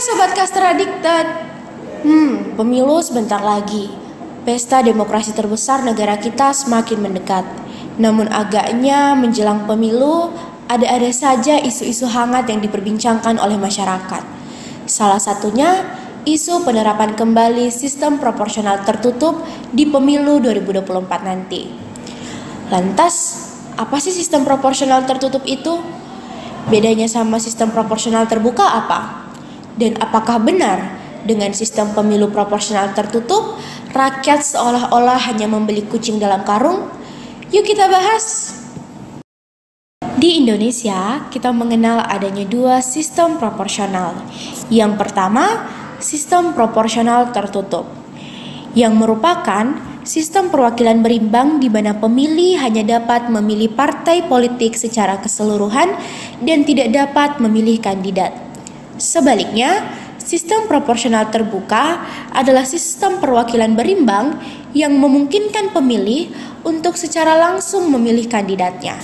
Hai Sobat Kastra Addicted. Pemilu sebentar lagi. Pesta demokrasi terbesar negara kita semakin mendekat. Namun agaknya menjelang pemilu, ada-ada saja isu-isu hangat yang diperbincangkan oleh masyarakat. Salah satunya, isu penerapan kembali sistem proporsional tertutup di pemilu 2024 nanti. Lantas, apa sih sistem proporsional tertutup itu? Bedanya sama sistem proporsional terbuka apa? Dan apakah benar dengan sistem pemilu proporsional tertutup, rakyat seolah-olah hanya membeli kucing dalam karung? Yuk kita bahas. Di Indonesia, kita mengenal adanya dua sistem proporsional. Yang pertama, sistem proporsional tertutup, yang merupakan sistem perwakilan berimbang di mana pemilih hanya dapat memilih partai politik secara keseluruhan dan tidak dapat memilih kandidat. Sebaliknya, sistem proporsional terbuka adalah sistem perwakilan berimbang yang memungkinkan pemilih untuk secara langsung memilih kandidatnya.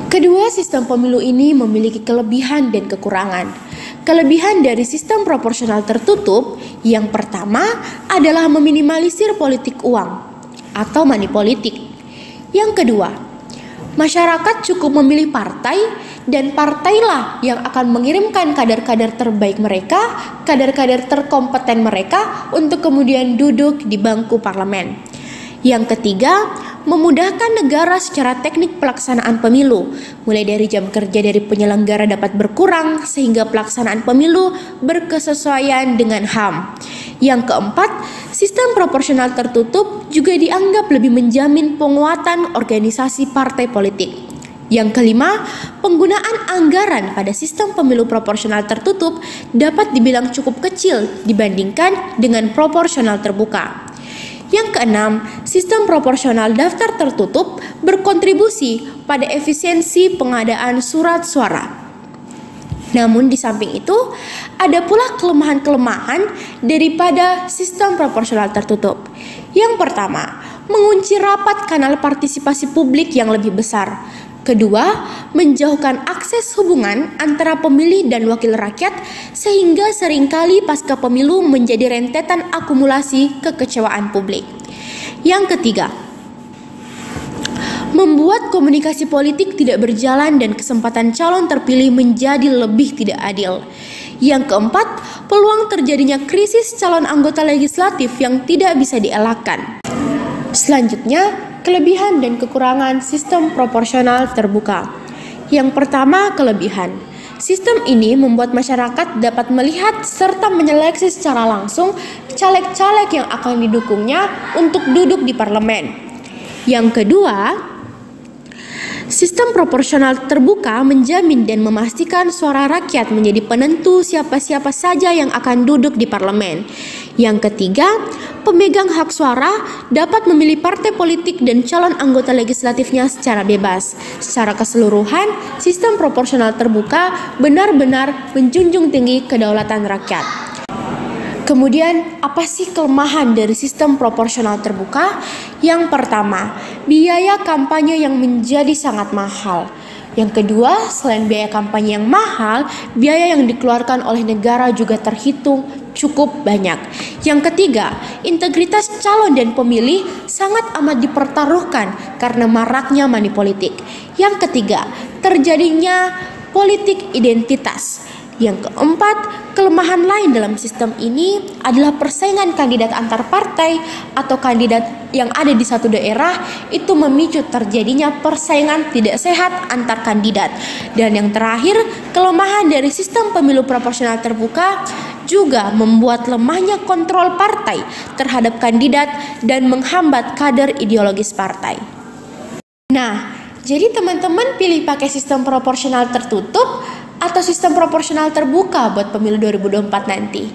Kedua sistem pemilu ini memiliki kelebihan dan kekurangan. Kelebihan dari sistem proporsional tertutup yang pertama adalah meminimalisir politik uang atau money politik. Yang kedua, masyarakat cukup memilih partai dan partailah yang akan mengirimkan kader-kader terbaik mereka, kader-kader terkompeten mereka untuk kemudian duduk di bangku parlemen. Yang ketiga, memudahkan negara secara teknik pelaksanaan pemilu, mulai dari jam kerja dari penyelenggara dapat berkurang sehingga pelaksanaan pemilu berkesesuaian dengan HAM. Yang keempat, sistem proporsional tertutup juga dianggap lebih menjamin penguatan organisasi partai politik. Yang kelima, penggunaan anggaran pada sistem pemilu proporsional tertutup dapat dibilang cukup kecil dibandingkan dengan proporsional terbuka. Yang keenam, sistem proporsional daftar tertutup berkontribusi pada efisiensi pengadaan surat suara. Namun di samping itu, ada pula kelemahan-kelemahan daripada sistem proporsional tertutup. Yang pertama, mengunci rapat kanal partisipasi publik yang lebih besar. Kedua, menjauhkan akses hubungan antara pemilih dan wakil rakyat sehingga seringkali pasca pemilu menjadi rentetan akumulasi kekecewaan publik. Yang ketiga, membuat komunikasi politik tidak berjalan dan kesempatan calon terpilih menjadi lebih tidak adil. Yang keempat, peluang terjadinya krisis calon anggota legislatif yang tidak bisa dielakkan. Selanjutnya, kelebihan dan kekurangan sistem proporsional terbuka. Yang pertama, kelebihan. Sistem ini membuat masyarakat dapat melihat serta menyeleksi secara langsung caleg-caleg yang akan didukungnya untuk duduk di parlemen. Yang kedua, sistem proporsional terbuka menjamin dan memastikan suara rakyat menjadi penentu siapa-siapa saja yang akan duduk di parlemen. Yang ketiga, pemegang hak suara dapat memilih partai politik dan calon anggota legislatifnya secara bebas. Secara keseluruhan, sistem proporsional terbuka benar-benar menjunjung tinggi kedaulatan rakyat. Kemudian, apa sih kelemahan dari sistem proporsional terbuka? Yang pertama, biaya kampanye yang menjadi sangat mahal. Yang kedua, selain biaya kampanye yang mahal, biaya yang dikeluarkan oleh negara juga terhitung cukup banyak. Yang ketiga, integritas calon dan pemilih sangat amat dipertaruhkan karena maraknya money politik. Yang ketiga, terjadinya politik identitas. Yang keempat, kelemahan lain dalam sistem ini adalah persaingan kandidat antar partai atau kandidat yang ada di satu daerah itu memicu terjadinya persaingan tidak sehat antar kandidat. Dan yang terakhir, kelemahan dari sistem pemilu proporsional terbuka juga membuat lemahnya kontrol partai terhadap kandidat dan menghambat kader ideologis partai. Nah, jadi teman-teman pilih pakai sistem proporsional tertutup atau sistem proporsional terbuka buat pemilu 2024 nanti?